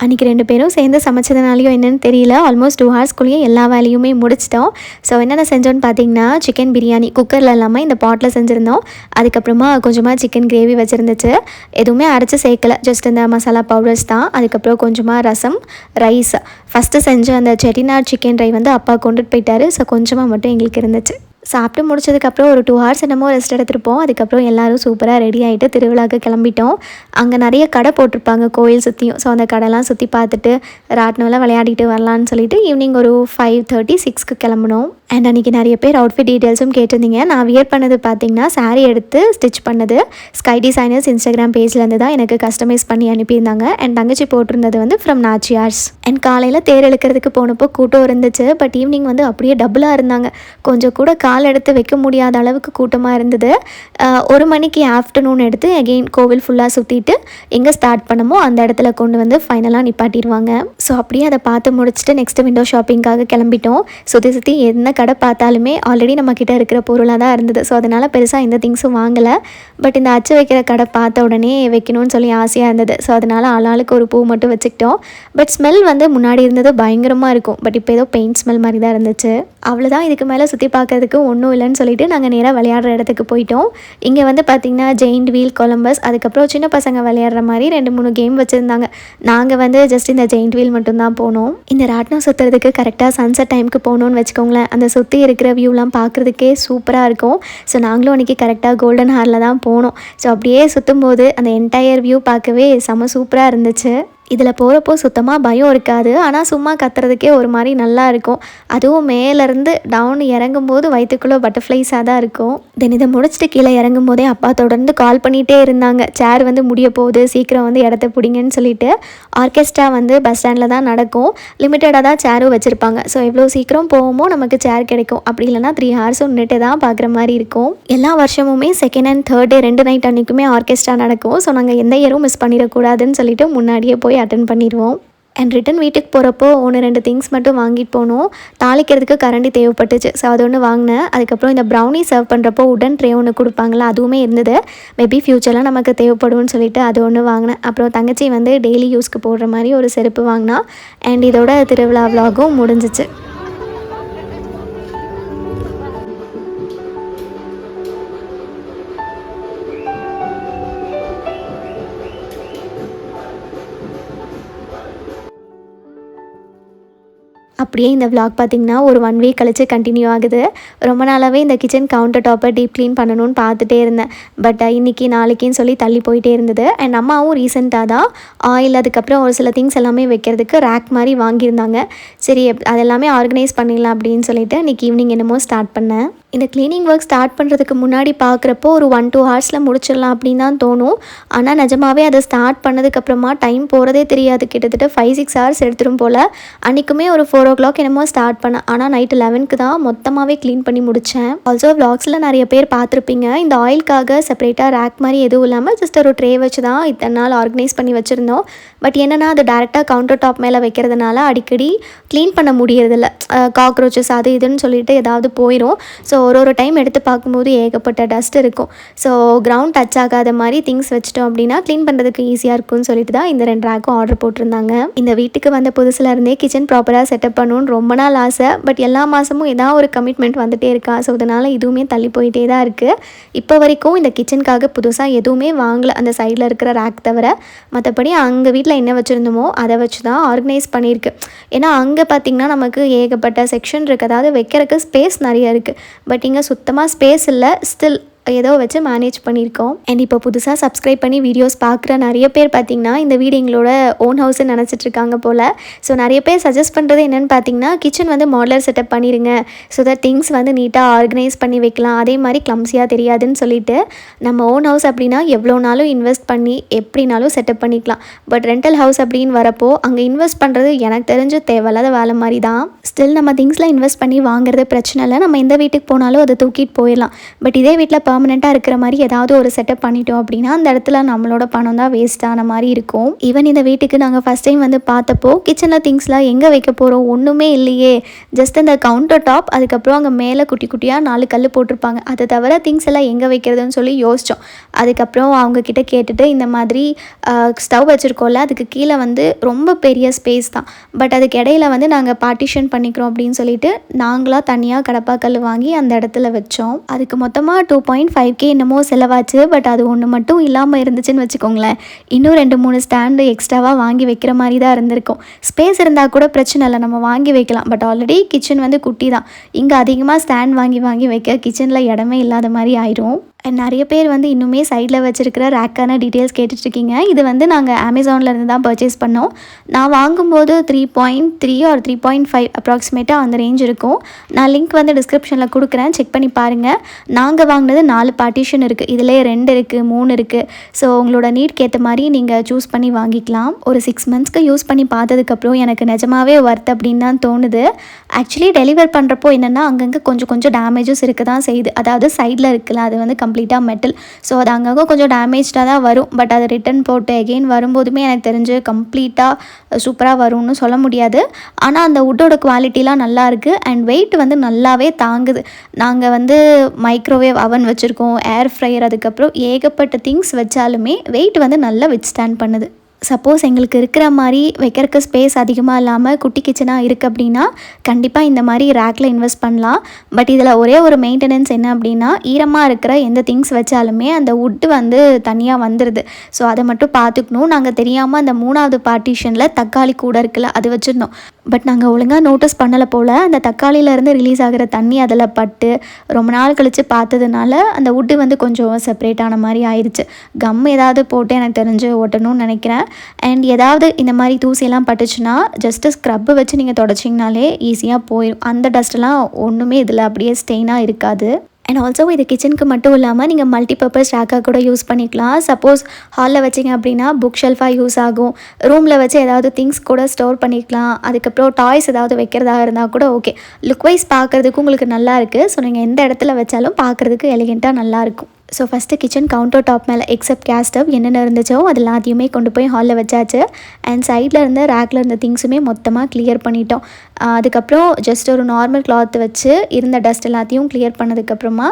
அன்றைக்கி 2 பேரும் சேர்ந்து சமைச்சதுனாலையும் என்னென்னு தெரியல, ஆல்மோஸ்ட் 2 hours எல்லா வேலையுமே முடிச்சிட்டோம். ஸோ என்னென்ன செஞ்சோன்னு பார்த்தீங்கன்னா சிக்கன் பிரியாணி குக்கரில் இல்லாமல் இந்த பாட்டில் செஞ்சுருந்தோம். அதுக்கப்புறமா கொஞ்சமாக சிக்கன் கிரேவி வச்சுருந்துச்சு. எதுவுமே அரைச்சி சேர்க்கலை, ஜஸ்ட் இந்த மசாலா பவுடர்ஸ் தான். அதுக்கப்புறம் கொஞ்சமாக ரசம், ரைஸ். ஃபஸ்ட்டு செஞ்ச அந்த செட்டிநாடு சிக்கன் ட்ரை வந்து அப்பா கொண்டுட்டு போயிட்டாரு. ஸோ கொஞ்சமாக மட்டும் எங்களுக்கு இருந்துச்சு. சாப்பிட்டு முடிச்சதுக்கப்புறம் ஒரு 2 hours என்னமோ ரெஸ்ட் எடுத்துருப்போம். அதுக்கப்புறம் எல்லோரும் சூப்பராக ரெடி ஆகிட்டு திருவிழாவுக்கு கிளம்பிட்டோம். அங்கே நிறைய கடை போட்டிருப்பாங்க கோயில் சுற்றியும். ஸோ அந்த கடைலாம் சுற்றி பார்த்துட்டு ராட்னம்லாம் விளையாடிட்டு வரலான்னு சொல்லிட்டு ஈவினிங் ஒரு 5:30, 6க்கு கிளம்பணும். அண்ட் அன்றைக்கி நிறைய பேர் அவுட்ஃபிட் டீட்டெயில்ஸும் கேட்டிருந்தீங்க. நான் வியர் பண்ணது பார்த்திங்கன்னா சாரீ எடுத்து ஸ்டிச் பண்ணது ஸ்கை டிசைனர்ஸ் இன்ஸ்டாகிராம் பேஜ்லேருந்து தான் எனக்கு கஸ்டமைஸ் பண்ணி அனுப்பியிருந்தாங்க. அண்ட் தங்கச்சி போட்டிருந்தது வந்து ஃப்ரம் நாச்சியார்ஸ். அண்ட் காலையில் தேர் இழுக்கிறதுக்கு போனப்போ கூட்டம் இருந்துச்சு. பட் ஈவினிங் வந்து அப்படியே டபுளாக இருந்தாங்க. கொஞ்சம் கூட கால் எடுத்து வைக்க முடியாத அளவுக்கு கூட்டமாக இருந்தது. 1 மணிக்கு ஆஃப்டர்நூன் எடுத்து அகெயின் கோவில் ஃபுல்லாக சுற்றிட்டு எங்கே ஸ்டார்ட் பண்ணமோ அந்த இடத்துல கொண்டு வந்து ஃபைனலாக நிப்பாட்டிடுவாங்க. ஸோ அப்படியே அதை பார்த்து முடிச்சுட்டு நெக்ஸ்ட் விண்டோ ஷாப்பிங்காக கிளம்பிட்டோம். சுற்றி என்ன கடை பார்த்தாலுமே ஆல்ரெடி நம்மக்கிட்ட இருக்கிற பொருளாக தான் இருந்தது. ஸோ அதனால் பெருசாக எந்த திங்ஸும் வாங்கலை. பட் இந்த அச்சு வைக்கிற கடை பார்த்த உடனே வைக்கணும்னு சொல்லி ஆசையாக இருந்தது. ஸோ அதனால் ஆளாளுக்கு ஒரு பூ மட்டும் வச்சுக்கிட்டோம். பட் ஸ்மெல் வந்து முன்னாடி இருந்தது பயங்கரமாக இருக்கும். பட் இப்போ ஏதோ பெயிண்ட் ஸ்மெல் மாதிரி தான் இருந்துச்சு. அவ்வளோதான். இதுக்கு மேலே சுற்றி பார்க்கறதுக்கு ஒன்றும் இல்லைன்னு சொல்லிட்டு நாங்கள் நேராக விளையாடுற இடத்துக்கு போயிட்டோம். இங்கே வந்து பார்த்திங்கன்னா ஜெயிண்ட் வீல், கொலம்பஸ், அதுக்கப்புறம் சின்ன பசங்க விளையாடுற மாதிரி 2-3 கேம் வச்சுருந்தாங்க. நாங்கள் வந்து ஜஸ்ட் இந்த ஜெயிண்ட் வீல் மட்டும்தான் போனோம். இந்த ராட்னம் சுற்றுறதுக்கு கரெக்டாக சன்செட் டைமுக்கு போகணுன்னு வச்சுக்கோங்களேன். அந்த சுற்றி இருக்கிற வியூலாம் பார்க்குறதுக்கே சூப்பராக இருக்கும். ஸோ நாங்களும் அன்றைக்கி கரெக்டாக கோல்டன் ஹாரில் தான் போனோம். ஸோ அப்படியே சுற்றும் போது அந்த என்டையர் வியூ பார்க்கவே செம சூப்பராக இருந்துச்சு. இதில் போகிறப்போ சுத்தமாக பயம் இருக்காது. ஆனால் சும்மா கத்துறதுக்கே ஒரு மாதிரி நல்லா இருக்கும். அதுவும் மேலேருந்து டவுன் இறங்கும்போது வயிற்றுக்குள்ளே பட்டர்ஃப்ளைஸாக தான் இருக்கும். தென் இதை முடிச்சுட்டு கீழே இறங்கும் போதே அப்பா தொடர்ந்து கால் பண்ணிகிட்டே இருந்தாங்க. சேர் வந்து முடிய போகுது, சீக்கிரம் வந்து இடத்த பிடிங்கன்னு சொல்லிட்டு. ஆர்கெஸ்ட்ரா வந்து பஸ் ஸ்டாண்டில் தான் நடக்கும். லிமிட்டடாக தான் சேரும் வச்சுருப்பாங்க. ஸோ எவ்வளோ சீக்கிரம் போவோமோ நமக்கு சேர் கிடைக்கும். அப்படி இல்லைனா 3 hours நின்றுட்டு தான் பார்க்குற மாதிரி இருக்கும். எல்லா வருஷமுமே 2nd and 3rd day 2 night அன்றைக்குமே ஆர்கெஸ்ட்ரா நடக்கும். ஸோ நாங்கள் எந்த இயரும் மிஸ் பண்ணிடக்கூடாதுன்னு சொல்லிட்டு முன்னாடியே போய் அட்டென்ட் பண்ணிடுவோம். அண்ட் ரிட்டன் வீட்டுக்கு போகிறப்போ 1-2 திங்ஸ் மட்டும் வாங்கிட்டு போனோம். தாளிக்கிறதுக்கு கரண்டி தேவைப்பட்டுச்சு. ஸோ அது ஒன்று வாங்கினேன். அதுக்கப்புறம் இந்த ப்ரௌனி சர்வ் பண்ணுறப்போ உடன் ட்ரே ஒன்று கொடுப்பாங்களா, அதுவுமே இருந்தது. மேபி ஃப்யூச்சரில் நமக்கு தேவைப்படும்னு சொல்லிட்டு அது ஒன்று வாங்கினேன். அப்புறம் தங்கச்சி வந்து டெய்லி யூஸ்க்கு போடுற மாதிரி ஒரு செருப்பு வாங்கினா. அண்ட் இதோட திருவிழா விலாகும் முடிஞ்சிச்சு. அப்படியே இந்த விலாக் பார்த்திங்கன்னா ஒரு 1 வீக் கழிச்சு கண்டினியூ ஆகுது. ரொம்ப நாளாகவே இந்த கிச்சன் கவுண்டர் டாப்பை டீப் க்ளீன் பண்ணணும்னு பார்த்துட்டே இருந்தேன். பட் இன்றைக்கி நாளைக்குன்னு சொல்லி தள்ளி போயிட்டே இருந்தது. அண்ட் அம்மாவும் ரீசெண்டாக தான் ஆயில், அதுக்கப்புறம் ஒரு சில திங்ஸ் எல்லாமே வைக்கிறதுக்கு ரேக் மாதிரி வாங்கியிருந்தாங்க. சரி அதெல்லாமே ஆர்கனைஸ் பண்ணிடலாம் அப்படின்னு சொல்லிட்டு இன்றைக்கி ஈவினிங் என்னமோ ஸ்டார்ட் பண்ணேன். இந்த க்ளீனிங் ஒர்க் ஸ்டார்ட் பண்ணுறதுக்கு முன்னாடி பார்க்குறப்போ ஒரு 1-2 ஹவர்ஸில் முடிச்சிடலாம் அப்படின்னு தான் தோணும். ஆனால் நிஜமாகவே அதை ஸ்டார்ட் பண்ணதுக்கப்புறமா டைம் போகிறதே தெரியாது. கிட்டத்தட்ட 5-6 ஹவர்ஸ் எடுத்துரும் போல். அன்றைக்குமே ஒரு 4 o'clock என்னமோ ஸ்டார்ட் பண்ணேன். ஆனால் நைட்டு 11க்கு தான் மொத்தமாகவே க்ளீன் பண்ணி முடித்தேன். ஆல்சோ விளாக்ஸில் நிறைய பேர் பார்த்துருப்பீங்க. இந்த ஆயிலுக்காக செப்பரேட்டாக ரேக் மாதிரி எதுவும் இல்லாமல் ஜஸ்ட் ஒரு ட்ரே வச்சு தான் இத்தனை நாள் ஆர்கனைஸ் பண்ணி வச்சுருந்தோம். பட் என்னென்னா அது டேரெக்டாக கவுண்டர் டாப் மேலே வைக்கிறதுனால அடிக்கடி க்ளீன் பண்ண முடியறதில்ல. காக்ரோச்சஸ் அது இதுன்னு சொல்லிட்டு ஏதாவது போயிடும். ஸோ ஒரு டைம் எடுத்து பார்க்கும்போது ஏகப்பட்ட டஸ்ட் இருக்கும். ஸோ கிரவுண்ட் டச் ஆகாத மாதிரி திங்ஸ் வச்சிட்டோம் அப்படின்னா க்ளீன் பண்ணுறதுக்கு ஈஸியாக இருக்கும்னு சொல்லிட்டு தான் இந்த 2 ரேக்கும் ஆர்டர் போட்டிருந்தாங்க. இந்த வீட்டுக்கு வந்த புதுசில் இருந்தே கிச்சன் ப்ராப்பராக செட்டப் பண்ணணும்னு ரொம்ப நாள் ஆசை. பட் எல்லா மாதமும் ஏதாவது ஒரு கமிட்மெண்ட் வந்துகிட்டே இருக்கா. ஸோ அதனால் இதுவுமே தள்ளி போயிட்டே தான் இருக்குது. இப்போ வரைக்கும் இந்த கிச்சனுக்காக புதுசாக எதுவுமே வாங்கலை, அந்த சைடில் இருக்கிற ரேக் தவிர. மற்றபடி அங்கே வீட்டில் என்ன வச்சுருந்தோமோ அதை வச்சு தான் ஆர்கனைஸ் பண்ணியிருக்கு. ஏன்னா அங்கே பார்த்திங்கன்னா நமக்கு ஏகப்பட்ட செக்ஷன் இருக்குது, அதாவது வைக்கிறதுக்கு ஸ்பேஸ் நிறைய இருக்குது. பட் இங்கே சுத்தமாக ஸ்பேஸ் இல்லை. ஸ்டில் ஏதோ வச்சு மேனேஜ் பண்ணியிருக்கோம். அண்ட் இப்போ புதுசாக சப்ஸ்கிரைப் பண்ணி வீடியோஸ் பார்க்குற நிறைய பேர் பார்த்திங்கன்னா இந்த வீடு எங்களோட ஓன் ஹவுஸ்ன்னு நினச்சிட்ருக்காங்க போல். ஸோ நிறைய பேர் சஜஸ்ட் பண்ணுறது என்னென்னு பார்த்திங்கன்னா, கிச்சன் வந்து மாடலர் செட்டப் பண்ணிடுங்க, ஸோ தட் திங்ஸ் வந்து நீட்டாக ஆர்கனைஸ் பண்ணி வைக்கலாம், அதே மாதிரி கிளம்ஸியாக தெரியாதுன்னு சொல்லிட்டு. நம்ம ஓன் ஹவுஸ் அப்படின்னா எவ்வளோ நாளும் இன்வெஸ்ட் பண்ணி எப்படினாலும் செட்டப் பண்ணிக்கலாம். பட் ரெண்டல் ஹவுஸ் அப்படின்னு வரப்போ அங்கே இன்வெஸ்ட் பண்ணுறது எனக்கு தெரிஞ்சு தேவையில்லாத வேலை மாதிரி தான். ஸ்டில் நம்ம திங்ஸில் இன்வெஸ்ட் பண்ணி வாங்குறது பிரச்சனை இல்லை, நம்ம எந்த வீட்டுக்கு போனாலும் அதை தூக்கிட்டு போயிடலாம். பட் இதே வீட்டில் பர்மனெண்ட்டாக இருக்கிற மாதிரி ஏதாவது ஒரு செட்டப் பண்ணிட்டோம் அப்படின்னா அந்த இடத்துல நம்மளோட பணம் தான் வேஸ்ட் ஆன மாதிரி இருக்கும். ஈவன் இந்த வீட்டுக்கு நாங்கள் ஃபஸ்ட் டைம் வந்து பார்த்தப்போ கிச்சனில் திங்ஸ்லாம் எங்கே வைக்க போகிறோம், ஒன்றுமே இல்லையே, ஜஸ்ட் அந்த கவுண்டர் டாப், அதுக்கப்புறம் அங்கே மேலே குட்டி குட்டியாக 4 கல் போட்டிருப்பாங்க, அதை தவிர திங்ஸ் எல்லாம் எங்கே வைக்கிறதுன்னு சொல்லி யோசித்தோம். அதுக்கப்புறம் அவங்கக்கிட்ட கேட்டுட்டு இந்த மாதிரி ஸ்டவ் வச்சுருக்கோம்ல, அதுக்கு கீழே வந்து ரொம்ப பெரிய ஸ்பேஸ் தான். பட் அதுக்கு இடையில வந்து நாங்கள் பார்ட்டிஷன் பண்ணிக்கிறோம் அப்படின்னு சொல்லிட்டு நாங்களாக தனியாக கடப்பாக்கல் வாங்கி அந்த இடத்துல வச்சோம். அதுக்கு மொத்தமாக 2.5K என்னமோ செலவாச்சு. பட் அது ஒன்று மட்டும் இல்லாமல் இருந்துச்சுன்னு வச்சுக்கோங்களேன், இன்னும் 2-3 ஸ்டாண்டு எக்ஸ்ட்ராவாக வாங்கி வைக்கிற மாதிரி தான் இருந்திருக்கும். ஸ்பேஸ் இருந்தால் கூட பிரச்சனை இல்லை, நம்ம வாங்கி வைக்கலாம். பட் ஆல்ரெடி கிச்சன் வந்து குட்டி தான். இங்கே அதிகமாக ஸ்டாண்ட் வாங்கி வைக்க கிச்சனில் இடமே இல்லாத மாதிரி ஆயிரும். அண்ட் நிறைய பேர் வந்து இன்னுமே சைடில் வச்சுருக்கிற ரேக்கான டீட்டெயில்ஸ் கேட்டுட்ருக்கீங்க. இது வந்து நாங்கள் அமேசான்லேருந்து தான் பர்ச்சேஸ் பண்ணோம். நான் வாங்கும்போது 3.3 or 3.5 அப்ராக்சிமேட்டாக அந்த ரேஞ்ச் இருக்கும். நான் லிங்க் வந்து டிஸ்கிரிப்ஷனில் கொடுக்குறேன், செக் பண்ணி பாருங்கள். நாங்கள் வாங்கினது 4 பார்ட்டிஷன் இருக்குது, இதில் 2 இருக்குது, 3 இருக்குது. ஸோ உங்களோட நீட்க்கு ஏற்ற மாதிரி நீங்கள் சூஸ் பண்ணி வாங்கிக்கலாம். ஒரு 6 monthsக்கு யூஸ் பண்ணி பார்த்ததுக்கப்புறம் எனக்கு நிஜமாகவே ஒர்த் அப்படின்னு தான் தோணுது. ஆக்சுவலி டெலிவர் பண்ணுறப்போ என்னென்னா அங்கங்கே கொஞ்சம் டேமேஜஸ் இருக்க தான் செய்யுது. அதாவது சைடில் இருக்குல்ல, அது வந்து கம்ப்ளீட்டாக மெட்டல். ஸோ அது அங்கங்கே கொஞ்சம் டேமேஜாக தான் வரும். பட் அதை ரிட்டன் போட்டு எகெயின் வரும்போதுமே எனக்கு தெரிஞ்சு கம்ப்ளீட்டாக சூப்பராக வரும்னு சொல்ல முடியாது. ஆனால் அந்த வுட்டோட குவாலிட்டிலாம் நல்லா இருக்குது. அண்ட் வெயிட் வந்து நல்லாவே தாங்குது. நாங்கள் வந்து மைக்ரோவேவ் அவன் வச்சுருக்கோம், ஏர் ஃப்ரையர், அதுக்கப்புறம் ஏகப்பட்ட திங்ஸ் வச்சாலுமே வெயிட் வந்து நல்லா வித்ஸ்டாண்ட் பண்ணுது. சப்போஸ் எங்களுக்கு இருக்கிற மாதிரி வைக்கிறதுக்கு ஸ்பேஸ் அதிகமாக இல்லாமல் குட்டி கிச்சனாக இருக்குது அப்படின்னா கண்டிப்பாக இந்த மாதிரி ரேக்கில் இன்வெஸ்ட் பண்ணலாம். பட் இதில் ஒரே ஒரு மெயின்டெனன்ஸ் என்ன அப்படின்னா, ஈரமாக இருக்கிற எந்த திங்ஸ் வச்சாலுமே அந்த வுட்டு வந்து தனியாக வந்துடுது. ஸோ அதை மட்டும் பார்த்துக்கணும். நாங்கள் தெரியாமல் அந்த 3வது பார்ட்டிஷனில் தக்காளி கூட இருக்குல்ல, அது வச்சுருந்தோம். பட் நாங்கள் ஒழுங்காக நோட்டீஸ் பண்ணலை போல். அந்த தக்காளியிலேருந்து ரிலீஸ் ஆகிற தண்ணி அதில் பட்டு ரொம்ப நாள் கழித்து பார்த்ததுனால அந்த வுட்டு வந்து கொஞ்சம் செப்பரேட் ஆன மாதிரி ஆயிடுச்சு. கம் ஏதாவது போட்டு எனக்கு தெரிஞ்சு ஓட்டணும்னு நினைக்கிறேன். அண்ட் ஏதாவது இந்த மாதிரி தூசியெல்லாம் பட்டுச்சுன்னா ஜஸ்ட்டு ஸ்க்ரப்பு வச்சு நீங்கள் தொடச்சிங்கனாலே ஈஸியாக போயிடும். அந்த டஸ்ட்டெல்லாம் ஒன்றுமே இதில் அப்படியே ஸ்டெயினாக இருக்காது. அண்ட் ஆல்சோ இது கிச்சனுக்கு மட்டும் இல்லாமல் நீங்கள் மல்டிபர்பஸ் ரேக்காக கூட யூஸ் பண்ணிக்கலாம். சப்போஸ் ஹாலில் வச்சிங்க அப்படின்னா புக் ஷெல்ஃபாக யூஸ் ஆகும். ரூமில் வச்சு ஏதாவது திங்ஸ் கூட ஸ்டோர் பண்ணிக்கலாம். அதுக்கப்புறம் டாய்ஸ் ஏதாவது வைக்கிறதா இருந்தால் கூட ஓகே. லுக் வைஸ் பார்க்குறதுக்கு உங்களுக்கு நல்லா இருக்குது. ஸோ நீங்கள் எந்த இடத்துல வச்சாலும் பார்க்குறதுக்கு எலிகெண்ட்டாக நல்லாயிருக்கும். So first kitchen counter top மேலே எக்ஸப்ட் கேஸ் ஸ்டவ் என்னென்ன இருந்துச்சோ அது எல்லாத்தையுமே கொண்டு போய் ஹாலில் வச்சாச்சு. அண்ட் சைடில் இருந்த ரேக்கில் இருந்த திங்ஸுமே மொத்தமாக கிளியர் பண்ணிட்டோம். அதுக்கப்புறம் ஜஸ்ட் ஒரு நார்மல் கிளாத் வச்சு இருந்த டஸ்ட் எல்லாத்தையும் கிளியர் பண்ணதுக்கப்புறமா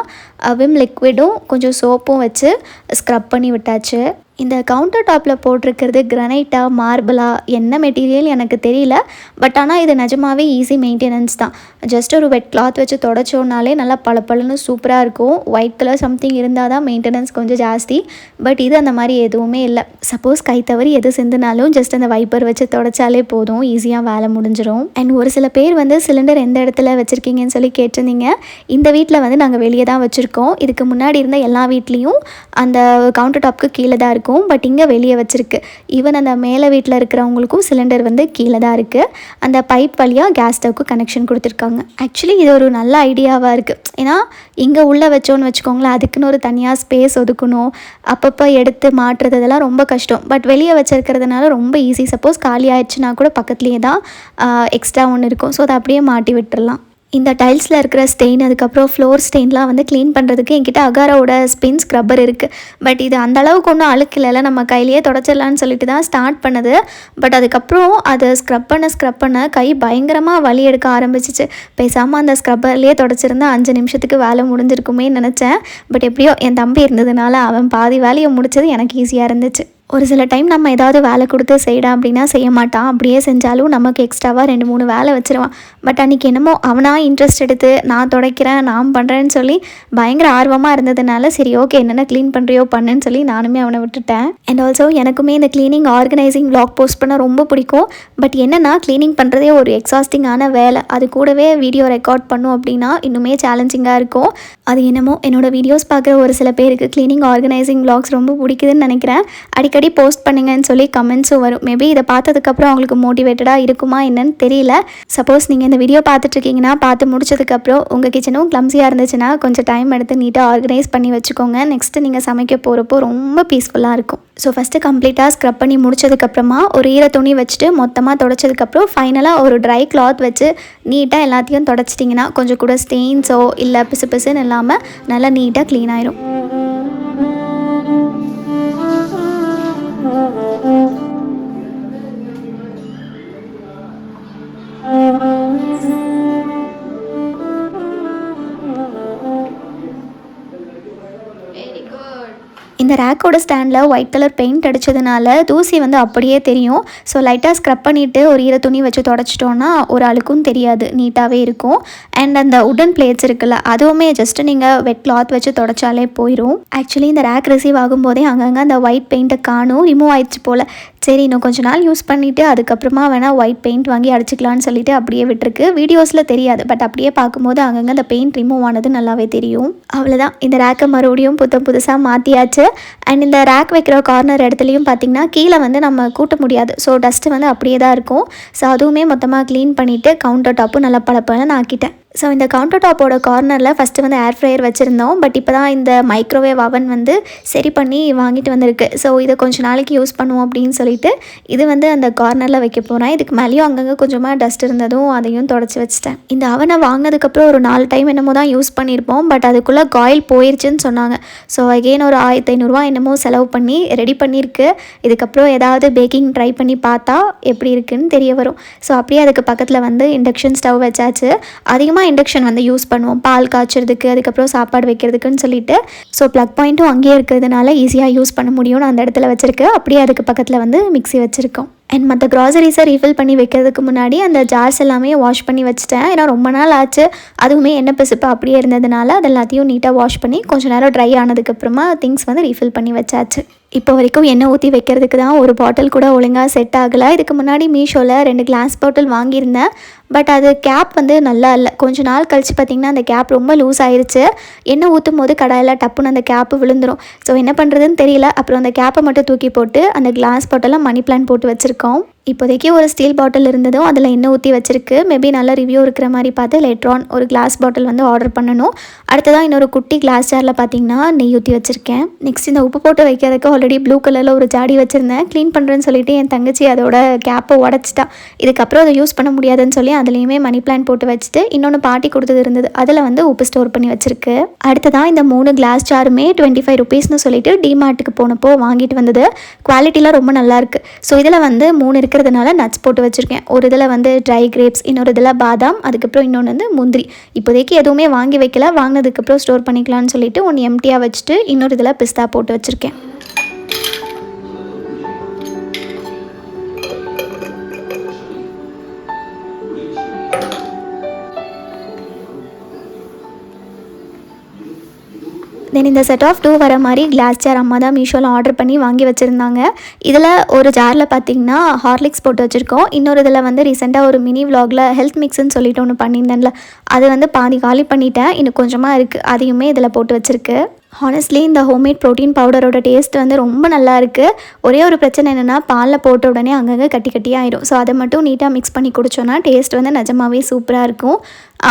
விம் லிக்விடும் கொஞ்சம் சோப்பும் வச்சு ஸ்க்ரப் பண்ணி விட்டாச்சு. இந்த கவுண்டர் டாப்பில் போட்டிருக்கிறது கிரனைட்டா மார்பிளா என்ன மெட்டீரியல் எனக்கு தெரியல. பட் ஆனால் இது நிஜமாகவே ஈஸி மெயின்டெனன்ஸ் தான். ஜஸ்ட் ஒரு வெட் கிளாத் வச்சு தொடச்சோன்னாலே நல்லா பளபளன்னு சூப்பராக இருக்கும். ஒயிட் கலர் சம்திங் இருந்தால் தான் மெயின்டெனன்ஸ் கொஞ்சம் ஜாஸ்தி. பட் இது அந்த மாதிரி எதுவுமே இல்லை. சப்போஸ் கை தவறி எது சிந்தினாலும் ஜஸ்ட் அந்த வைப்பர் வச்சு தொடச்சாலே போதும், ஈஸியாக வேலை முடிஞ்சிடும். அண்ட் ஒரு சில பேர் வந்து சிலிண்டர் எந்த இடத்துல வச்சுருக்கீங்கன்னு சொல்லி கேட்டிருந்தீங்க. இந்த வீட்டில் வந்து நாங்கள் வெளியே தான் வச்சுருக்கோம். இதுக்கு முன்னாடி இருந்த எல்லா வீட்லேயும் அந்த கவுண்டர் டாப்க்கு கீழே தான் இருக்கும். பட் இங்கே வெளியே வச்சுருக்கு. ஈவன் அந்த மேலே வீட்டில் இருக்கிறவங்களுக்கும் சிலிண்டர் வந்து கீழே தான் இருக்குது. அந்த பைப் வழியாக கேஸ் ஸ்டவ்க்கு கனெக்ஷன் கொடுத்துருக்காங்க. ஆக்சுவலி இது ஒரு நல்ல ஐடியாவாக இருக்குது. ஏன்னா இங்கே உள்ளே வச்சோன்னு வச்சுக்கோங்களேன், அதுக்குன்னு ஒரு தனியாக ஸ்பேஸ் ஒதுக்கணும், அப்பப்போ எடுத்து மாட்டுறது இதெல்லாம் ரொம்ப கஷ்டம். பட் வெளியே வச்சுருக்கிறதுனால ரொம்ப ஈஸி. சப்போஸ் காலி ஆயிடுச்சுன்னா கூட பக்கத்துலேயே தான் எக்ஸ்ட்ரா ஒன்று இருக்கும். ஸோ அதை அப்படியே மாட்டி விட்டுடலாம். இந்த டைல்ஸில் இருக்கிற ஸ்டெயின் அதுக்கப்புறம் ஃப்ளோர் ஸ்டெயின்லாம் வந்து க்ளீன் பண்ணுறதுக்கு என்கிட்ட அகாராவோட ஸ்பின் ஸ்க்ரப்பர் இருக்குது. பட் இது அந்த அளவுக்கு ஒன்றும் அழுக்கு இல்லைல்ல, நம்ம கையிலேயே தொடச்சிடலான்னு சொல்லிட்டு தான் ஸ்டார்ட் பண்ணுது. பட் அதுக்கப்புறம் அதை ஸ்க்ரப் பண்ண கை பயங்கரமாக வலி எடுக்க ஆரம்பிச்சிச்சு. பேசாமல் அந்த ஸ்க்ரப்பர்லேயே தொடச்சிருந்தா 5 நிமிஷத்துக்கு வேலை முடிஞ்சிருக்குமே நினச்சேன். பட் எப்படியோ என் தம்பி இருந்ததுனால அவன் பாதி வேலையை முடிச்சது எனக்கு ஈஸியாக இருந்துச்சு. ஒரு சில டைம் நம்ம ஏதாவது வேலை கொடுத்து செய்யடா அப்படின்னா செய்ய மாட்டான். அப்படியே செஞ்சாலும் நமக்கு எக்ஸ்ட்ராவாக 2-3 வேலை வச்சுருவான். பட் அன்றைக்கி என்னமோ அவனாக இன்ட்ரெஸ்ட் எடுத்து நான் துடைக்கிறேன் நான் பண்ணுறேன்னு சொல்லி பயங்கர ஆர்வமாக இருந்ததுனால சரி ஓகே என்னென்ன க்ளீன் பண்ணுறியோ பண்ணுன்னு சொல்லி நானுமே அவனை விட்டுட்டேன். அண்ட் ஆல்சோ எனக்குமே இந்த க்ளீனிங் ஆர்கனைசிங் vlog போஸ்ட் பண்ண ரொம்ப பிடிக்கும். பட் என்னென்னா க்ளீனிங் பண்ணுறதே ஒரு எக்ஸாஸ்டிங்கான வேலை. அது கூடவே வீடியோ ரெக்கார்ட் பண்ணும் அப்படின்னா இன்னுமே சேலஞ்சிங்காக இருக்கும். அது என்னமோ என்னோடய வீடியோஸ் பார்க்குற ஒரு சில பேருக்கு க்ளீனிங் ஆர்கனைசிங் vlogs ரொம்ப பிடிக்குதுன்னு நினைக்கிறேன். அடிக்கடி போஸ்ட் பண்ணுங்கன்னு சொல்லி கமெண்ட்ஸும் வரும். மேபி இதை பார்த்ததுக்கப்புறம் அவங்களுக்கு மோட்டிவேட்டடாக இருக்குமா என்னன்னு தெரியல. சப்போஸ் நீங்கள் இந்த வீடியோ பார்த்துட்ருக்கீங்கன்னா பார்த்து முடிச்சதுக்கப்புறம் உங்கள் கிச்சனும் கிளம்ஸியாக இருந்துச்சுன்னா கொஞ்சம் டைம் எடுத்து நீட்டாக ஆர்கனைஸ் பண்ணி வச்சுக்கோங்க. நெக்ஸ்ட்டு நீங்கள் சமைக்க போகிறப்போ ரொம்ப பீஸ்ஃபுல்லாக இருக்கும். ஸோ ஃபஸ்ட்டு கம்ப்ளீட்டாக ஸ்க்ரப் பண்ணி முடிச்சதுக்கப்புறமா ஒரு ஈர துணி வச்சுட்டு மொத்தமாக தொடச்சதுக்கப்புறம் ஃபைனலாக ஒரு ட்ரை கிளாத் வச்சு நீட்டாக எல்லாத்தையும் தொடச்சிட்டிங்கன்னா கொஞ்சம் கூட ஸ்டெயின்ஸோ இல்லை பிசு பிசுன்னு இல்லாமல் நல்லா நீட்டாக க்ளீன் ஆயிரும். இந்த ரேக்கோட ஸ்டாண்டில் ஒயிட் கலர் பெயிண்ட் அடித்ததுனால தூசி வந்து அப்படியே தெரியும். ஸோ லைட்டாக ஸ்க்ரப் பண்ணிவிட்டு ஒரு ஈர துணி வச்சு தொடச்சிட்டோன்னா ஒரு அழுக்கும் தெரியாது, நீட்டாகவே இருக்கும். அண்ட் அந்த உடன் பிளேட்ஸ் இருக்குல்ல அதுவுமே ஜஸ்ட்டு நீங்கள் வெட் கிளாத் வச்சு தொடச்சாலே போயிடும். ஆக்சுவலி இந்த ரேக் ரிசீவ் ஆகும்போதே அங்கங்கே அந்த ஒயிட் பெயிண்ட்டை காணும், ரிமூவ் ஆயிடுச்சு போல். சரி இன்னும் கொஞ்ச நாள் யூஸ் பண்ணிவிட்டு அதுக்கப்புறமா வேணால் ஒயிட் பெயிண்ட் வாங்கி அடிச்சிக்கலான்னு சொல்லிட்டு அப்படியே விட்டுருக்கு. வீடியோஸில் தெரியாது, பட் அப்படியே பார்க்கும்போது அங்கங்கே அந்த பெயிண்ட் ரிமூவ் ஆனது நல்லாவே தெரியும். அவ்வளோதான், இந்த ரேக்கை மறுபடியும் புதுசாக மாற்றியாச்சு. அண்ட் இந்த ரேக் வைக்கிற கார்னர் இடத்துலையும் பார்த்திங்கன்னா கீழே வந்து நம்ம கூட்ட முடியாது. ஸோ டஸ்ட்டு வந்து அப்படியே தான் இருக்கும். ஸோ அதுவுமே மொத்தமாக க்ளீன் பண்ணிவிட்டு கவுண்டர் டாப்பும் நல்லா பளபளன்னு ஆக்கிட்டேன். ஸோ இந்த கவுண்டர் டாப்போட கார்னரில் ஃபஸ்ட்டு வந்து ஏர் ஃப்ரையர் வச்சுருந்தோம். பட் இப்போ தான் இந்த மைக்ரோவேவ் அவன் வந்து சரி பண்ணி வாங்கிட்டு வந்திருக்கு. ஸோ இதை கொஞ்சம் நாளைக்கு யூஸ் பண்ணுவோம் அப்படின்னு சொல்லிட்டு இது வந்து அந்த கார்னரில் வைக்க போகிறேன். இதுக்கு மேலேயும் அங்கங்கே கொஞ்சமாக டஸ்ட் இருந்ததும் அதையும் தொடச்சி வச்சிட்டேன். இந்த அவனை வாங்கினதுக்கப்புறம் ஒரு 4 டைம் என்னமோ தான் யூஸ் பண்ணியிருப்போம். பட் அதுக்குள்ளே காயில் போயிடுச்சுன்னு சொன்னாங்க. ஸோ அகெயின் ஒரு 1500 என்னமோ செலவு பண்ணி ரெடி பண்ணியிருக்கு. இதுக்கப்புறம் ஏதாவது பேக்கிங் ட்ரை பண்ணி பார்த்தா எப்படி இருக்குன்னு தெரிய வரும். ஸோ அப்படியே அதுக்கு பக்கத்தில் வந்து இண்டக்ஷன் ஸ்டவ் வச்சாச்சு. அதிகமாக இண்டக்ஷன் வந்து யூஸ் பண்ணுவோம் பால் காய்ச்சறதுக்கு, அதுக்கப்புறம் சாப்பாடு வைக்கிறதுக்குன்னு சொல்லிட்டு. ஸோ ப்ளக் பாயிண்ட்டும் அங்கேயே இருக்கிறதுனால ஈஸியாக யூஸ் பண்ண முடியும்னு அந்த இடத்துல வச்சுருக்கு. அப்படியே அதுக்கு பக்கத்தில் வந்து மிக்ஸி வச்சுருக்கோம். அண்ட் மற்ற க்ராசரிஸை ரீஃபில் பண்ணி வைக்கிறதுக்கு முன்னாடி அந்த ஜார்ஸ் எல்லாமே வாஷ் பண்ணி வச்சுட்டேன். ஏன்னா ரொம்ப நாள் ஆச்சு, அதுவுமே எண்ணெய் பிசுப்பு அப்படியே இருந்ததுனால அது எல்லாத்தையும் நீட்டாக வாஷ் பண்ணி கொஞ்சம் நேரம் ட்ரை ஆனதுக்கப்புறமா திங்ஸ் வந்து ரீஃபில் பண்ணி வச்சாச்சு. இப்போ வரைக்கும் எண்ணெய் ஊற்றி வைக்கிறதுக்கு தான் ஒரு பாட்டில் கூட ஒழுங்காக செட் ஆகலை. இதுக்கு முன்னாடி மீஷோவில் 2 கிளாஸ் பாட்டில் வாங்கியிருந்தேன். பட் அது கேப் வந்து நல்லா இல்லை. கொஞ்சம் நாள் கழித்து பார்த்திங்கன்னா அந்த கேப் ரொம்ப லூஸ் ஆயிடுச்சு. எண்ணெய் ஊற்றும் போது கடாயில் டப்புன்னு அந்த கேப்பு விழுந்துடும். ஸோ என்ன பண்ணுறதுன்னு தெரியல. அப்புறம் அந்த கேப்பை மட்டும் தூக்கி போட்டு அந்த கிளாஸ் பாட்டிலில் மணி பிளான்ட் போட்டு வச்சுருக்கோம். இப்போதைக்கு ஒரு ஸ்டீல் பாட்டில் இருந்ததும் அதில் எண்ணெய் ஊற்றி வச்சுருக்கு. மேபி நல்ல ரிவ்யூ இருக்கிற மாதிரி பார்த்து லேட்ரான் ஒரு கிளாஸ் பாட்டில் வந்து ஆர்டர் பண்ணணும். அடுத்ததான் இன்னொரு குட்டி கிளாஸ் ஜாரில் பார்த்திங்கன்னா நெய் ஊற்றி வச்சுருக்கேன். நெக்ஸ்ட் இந்த உப்பு போட்டு வைக்கிறதுக்கு ஆல்ரெடி ப்ளூ கலரில் ஒரு ஜாடி வச்சுருந்தேன். க்ளீன் பண்ணுறேன்னு சொல்லிட்டு என் தங்கச்சி அதோட கேப்பை உடச்சிட்டா. இதுக்கப்புறம் அதை யூஸ் பண்ண முடியாதுன்னு சொல்லி அதுலேயுமே மணி பிளான்ட் போட்டு வச்சுட்டு இன்னொன்று பாட்டி கொடுத்தது இருந்தது, அதில் வந்து உப்பு ஸ்டோர் பண்ணி வச்சுருக்கு. அடுத்ததான் இந்த 3 கிளாஸ் ஜாருமே 25 ருபீஸ்னு சொல்லிட்டு டிமார்ட்டுக்கு போனப்போ வாங்கிட்டு வந்தது. குவாலிட்டிலாம் ரொம்ப நல்லாயிருக்கு. ஸோ இதில் வந்து 3 இருக்கிறதுனால நட்ஸ் போட்டு வச்சுருக்கேன். ஒரு இதில் வந்து ட்ரை கிரேப்ஸ், இன்னொரு இதில் பாதாம், அதுக்கப்புறம் இன்னொன்று வந்து முந்திரி. இப்போதைக்கு எதுவுமே வாங்கி வைக்கல, வாங்கினதுக்கப்புறம் ஸ்டோர் பண்ணிக்கலாம்னு சொல்லிட்டு ஒன்று எம்டியாக வச்சுட்டு இன்னொரு இதில் பிஸ்தா போட்டு வச்சுருக்கேன். தென் இந்த செட் ஆஃப் 2 வர மாதிரி கிளாஸ் ஜார் அம்மா தான் மீஷோவில் ஆர்டர் பண்ணி வாங்கி வச்சுருந்தாங்க. இதில் ஒரு ஜாரில் பார்த்திங்கன்னா ஹார்லிக்ஸ் போட்டு வச்சுருக்கோம். இன்னொரு இதில் வந்து ரீசெண்டாக ஒரு மினி விலாகில் ஹெல்த் மிக்ஸ்ன்னு சொல்லிட்டு ஒன்று பண்ணியிருந்தேன்ல, அது வந்து பாதி காலி பண்ணிட்டேன். இன்னும் கொஞ்சமாக இருக்குது, அதையுமே இதில் போட்டு வச்சுருக்கு. ஹானஸ்ட்லி இந்த ஹோம்மேட் ப்ரோட்டீன் பவுடரோட டேஸ்ட் வந்து ரொம்ப நல்லா இருக்குது. ஒரே ஒரு பிரச்சனை என்னென்னா பாலில் போட்ட உடனே அங்கங்கே கட்டி கட்டியாயிடும். ஸோ அதை மட்டும் நீட்டாக மிக்ஸ் பண்ணி குடிச்சோன்னா டேஸ்ட் வந்து நிஜமாவே சூப்பராக இருக்கும்.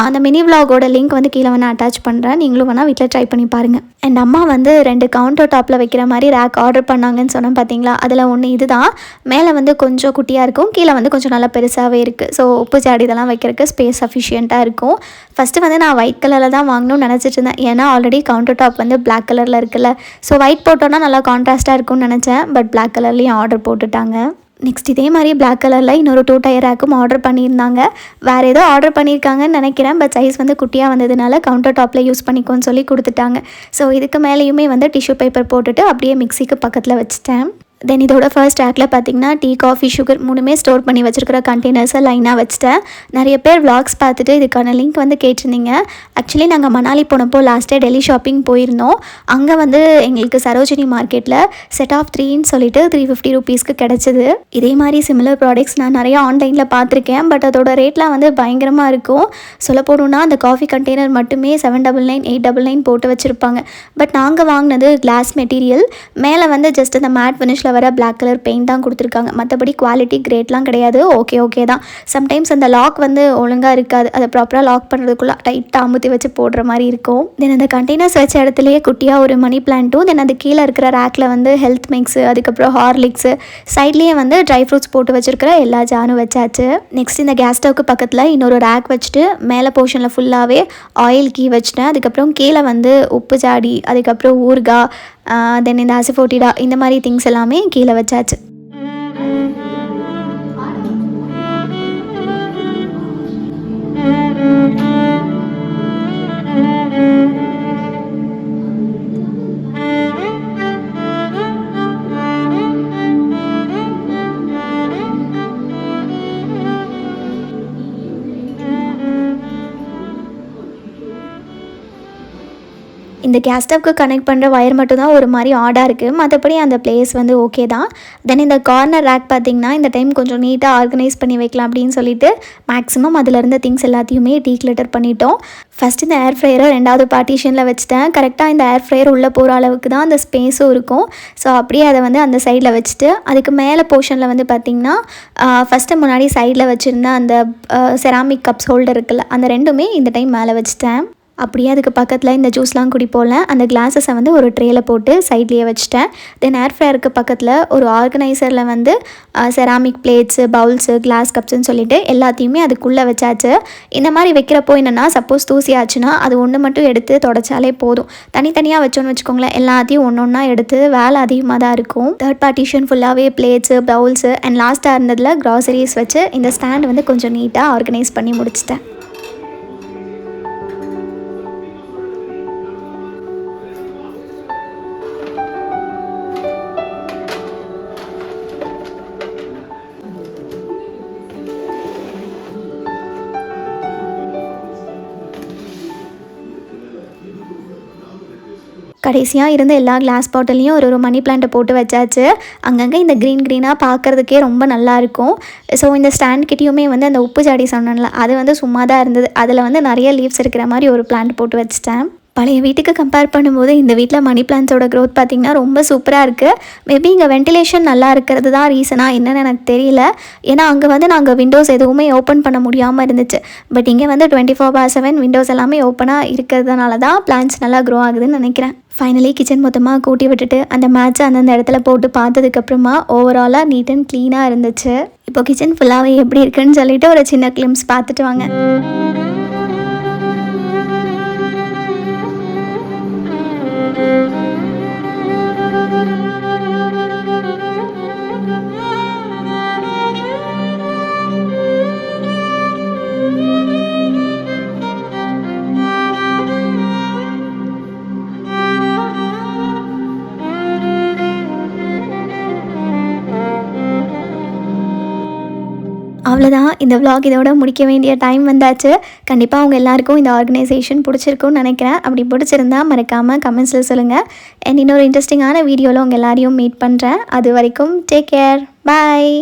அந்த மினி விலாகோட லிங்க் வந்து கீழே வேணால் அட்டாச் பண்ணுறேன், நீங்களும் வேணால் வீட்டில் ட்ரை பண்ணி பாருங்கள். அண்ட் அம்மா வந்து 2 கவுண்டர் டாப்பில் வைக்கிற மாதிரி ரேக் ஆர்டர் பண்ணாங்கன்னு சொன்னேன் பார்த்தீங்களா, அதில் ஒன்று இது தான். மேலே வந்து கொஞ்சம் குட்டியாக இருக்கும், கீழே வந்து கொஞ்சம் நல்லா பெருசாகவே இருக்குது. ஸோ உப்பு ஜாடி இதெல்லாம் வைக்கிறதுக்கு ஸ்பேஸ் சஃபிஷியண்ட்டாக இருக்கும். ஃபஸ்ட்டு வந்து நான் ஒயிட் கலரில் தான் வாங்கணும்னு நினச்சிட்டு இருந்தேன், ஏன்னா ஆல்ரெடி கவுண்டர் டாப் வந்து பிளாக் கலரில் இருக்குல்ல. ஸோ ஒயிட் போட்டோன்னா நல்லா கான்ட்ராஸ்ட்டாக இருக்கும்னு நினச்சேன். பட் பிளாக் கலர்லேயும் ஆர்டர் போட்டுட்டாங்க. நெக்ஸ்ட் இதே மாதிரி பிளாக் கலரில் இன்னொரு 2 டயர் ரேக்கும் ஆர்டர் பண்ணியிருந்தாங்க. வேறு ஏதோ ஆர்டர் பண்ணியிருக்காங்கன்னு நினைக்கிறேன். பட் சைஸ் வந்து குட்டியாக வந்ததுனால கவுண்டர் டாப்பில் யூஸ் பண்ணிக்கோன்னு சொல்லி கொடுத்துட்டாங்க. ஸோ இதுக்கு மேலேயுமே வந்து டிஷ்யூ பேப்பர் போட்டுட்டு அப்படியே மிக்சிக்கு பக்கத்தில் வச்சுட்டேன். தென் இதோட ஃபர்ஸ்ட் ரேக்கில் பார்த்திங்கன்னா டீ, காஃபி, சுகர் 3மே ஸ்டோர் பண்ணி வச்சுருக்கிற கண்டெய்னர்ஸை லைனாக வச்சுட்டேன். நிறைய பேர் விளாக்ஸ் பார்த்துட்டு இதுக்கான லிங்க் வந்து கேட்டிருந்தீங்க. ஆக்சுவலி நாங்கள் மணாலி போனப்போ லாஸ்ட்டே டெல்லி ஷாப்பிங் போயிருந்தோம். அங்கே வந்து எங்களுக்கு சரோஜினி மார்க்கெட்டில் செட் ஆஃப் 3ன்னு சொல்லிட்டு 350 ருபீஸ்க்கு கிடச்சிது. இதே மாதிரி சிமிலர் ப்ராடக்ட்ஸ் நான் நிறையா ஆன்லைனில் பார்த்துருக்கேன். பட் அதோட ரேட்லாம் வந்து பயங்கரமாக இருக்கும். சொல்ல போகணுன்னா அந்த காஃபி கண்டெய்னர் மட்டுமே 799, 899 போட்டு வச்சுருப்பாங்க. பட் நாங்கள் வாங்கினது கிளாஸ் மெட்டீரியல், மேலே வந்து ஜஸ்ட் அந்த மேட் ஃபினிஷில் வர பிளாக் கலர் பெயிண்ட் தான் கொடுத்துருக்காங்க. மற்றபடி குவாலிட்டி கிரேட்லாம் கிடையாது, ஓகே தான். சம்டைம்ஸ் அந்த லாக் வந்து ஒழுங்காக இருக்காது, அதை ப்ராப்பராக லாக் பண்ணுறதுக்குள்ளே டைட்டாக அமுத்தி வச்சு போடுற மாதிரி இருக்கும். தென் அந்த கண்டெய்னர்ஸ் வச்ச இடத்துலையே குட்டியாக ஒரு மணி பிளான்ட்டும், தென் அது கீழே இருக்கிற ரேக்கில் வந்து ஹெல்த் மிக்ஸு, அதுக்கப்புறம் ஹார்லிக்ஸு, சைட்லேயே வந்து ட்ரை ஃப்ரூட்ஸ் போட்டு வச்சுருக்கிற எல்லா ஜாரும் வச்சாச்சு. நெக்ஸ்ட் இந்த கேஸ் ஸ்டவ்க்கு பக்கத்தில் இன்னொரு ரேக் வச்சுட்டு மேலே போர்ஷனில் ஃபுல்லாகவே ஆயில் கீ வச்சுட்டேன். அதுக்கப்புறம் கீழே வந்து உப்பு ஜாடி, அதுக்கப்புறம் ஊறுகாய், தென் இந்த அசஃபோட்டிடா, இந்த மாதிரி திங்ஸ் எல்லாமே கீழே வச்சாச்சு. இந்த கேஸ் ஸ்டவ்க்கு கனெக்ட் பண்ணுற ஒயர் மட்டும் தான் ஒரு மாதிரி ஆடாக இருக்குது, மற்றபடி அந்த பிளேஸ் வந்து ஓகே தான். தென் இந்த கார்னர் ரேக் பார்த்திங்கன்னா இந்த டைம் கொஞ்சம் நீட்டாக ஆர்கனைஸ் பண்ணி வைக்கலாம் அப்படின்னு சொல்லிட்டு மேக்ஸிமம் அதில் இருந்த திங்ஸ் எல்லாத்தையுமே டீக்ளட்டர் பண்ணிட்டோம். ஃபஸ்ட் இந்த ஏர் ஃப்ரையரை 2வது பார்ட்டிஷனில் வச்சுட்டேன். கரெக்டாக இந்த ஏர் ஃப்ரையர் உள்ளே போகிற அளவுக்கு தான் அந்த ஸ்பேஸும் இருக்கும். ஸோ அப்படியே அதை வந்து அந்த சைடில் வச்சுட்டு அதுக்கு மேலே போர்ஷனில் வந்து பார்த்திங்கன்னா ஃபஸ்ட்டு முன்னாடி சைடில் வச்சுருந்த அந்த செராமிக் கப்ஸ் ஹோல்டர் இருக்குல்ல, அந்த 2மே இந்த டைம் மேலே வச்சுட்டேன். அப்படியே அதுக்கு பக்கத்தில் இந்த ஜூஸ்லாம் குடிப்போம்ல, அந்த கிளாஸஸை வந்து ஒரு ட்ரேயில் போட்டு சைட்லேயே வச்சுட்டேன். தென் ஏர் ஃப்ரையருக்கு பக்கத்தில் ஒரு ஆர்கனைசரில் வந்து செராமிக் பிளேட்ஸு, பவுல்ஸு, கிளாஸ் கப்ஸ்ன்னு சொல்லிட்டு எல்லாத்தையுமே அதுக்குள்ளே வச்சாச்சு. இந்த மாதிரி வைக்கிறப்போ என்னென்னா சப்போஸ் தூசி ஆச்சுன்னா அது ஒன்று மட்டும் எடுத்து தொடச்சாலே போதும். தனித்தனியாக வச்சோன்னு வச்சுக்கோங்களேன், எல்லாத்தையும் ஒன்று ஒன்றா எடுத்து வேலை அதிகமாக தான் இருக்கும். தேர்ட் பார்ட்டிஷன் ஃபுல்லாகவே பிளேட்ஸு, பவுல்ஸு அண்ட் லாஸ்ட்டாக இருந்ததில் க்ராசரிஸ் வச்சு இந்த ஸ்டாண்ட் வந்து கொஞ்சம் நீட்டாக ஆர்கனைஸ் பண்ணி முடிச்சிட்டேன். கடைசியாக இருந்த எல்லா கிளாஸ் பாட்டிலையும் ஒரு மணி பிளான்ட்டை போட்டு வச்சாச்சு. அங்கங்கே இந்த க்ரீனாக பார்க்குறதுக்கே ரொம்ப நல்லாயிருக்கும். ஸோ இந்த ஸ்டாண்ட் கிட்டேயுமே வந்து அந்த உப்பு ஜாடி சொன்னேன்ல, அது வந்து சும்மா தான் இருந்தது. அதில் வந்து நிறைய லீவ்ஸ் இருக்கிற மாதிரி ஒரு பிளான்ட் போட்டு வச்சிட்டேன். பழைய வீட்டுக்கு கம்பேர் பண்ணும்போது இந்த வீட்டில் மணி பிளான்ஸோட க்ரோத் பார்த்திங்கன்னா ரொம்ப சூப்பராக இருக்குது. மேபி இங்கே வென்டிலேஷன் நல்லா இருக்கிறது தான் ரீசனாக என்னென்னு எனக்கு தெரியல. ஏன்னா அங்கே வந்து நாங்கள் விண்டோஸ் எதுவுமே ஓப்பன் பண்ண முடியாமல் இருந்துச்சு. பட் இங்கே வந்து 24/7 விண்டோஸ் எல்லாமே ஓப்பனாக இருக்கிறதுனால தான் பிளான்ஸ் நல்லா க்ரோ ஆகுதுன்னு நினைக்கிறேன். ஃபைனலி கிச்சன் மொத்தமாக கூட்டி விட்டுட்டு அந்த மேட்ச்சை அந்தந்த இடத்துல போட்டு பார்த்ததுக்கப்புறமா ஓவராலாக நீட் அண்ட் க்ளீனாக இருந்துச்சு. இப்போ கிச்சன் ஃபுல்லாகவே எப்படி இருக்குன்னு சொல்லிட்டு ஒரு சின்ன கிளிம்ஸ் பார்த்துட்டு வாங்க. அவ்வளோதான், இந்த விலாக் இதோட முடிக்க வேண்டிய டைம் வந்தாச்சு. கண்டிப்பாக அவங்க எல்லாருக்கும் இந்த ஆர்கனைசேஷன் பிடிச்சிருக்குன்னு நினைக்கிறேன். அப்படி பிடிச்சிருந்தா மறக்காமல் கமெண்ட்ஸில் சொல்லுங்கள். அண்ட் இன்னொரு இன்ட்ரெஸ்டிங்கான வீடியோவில் உங்கள் எல்லாரையும் மீட் பண்ணுறேன். அது வரைக்கும் டேக் கேர், பாய்.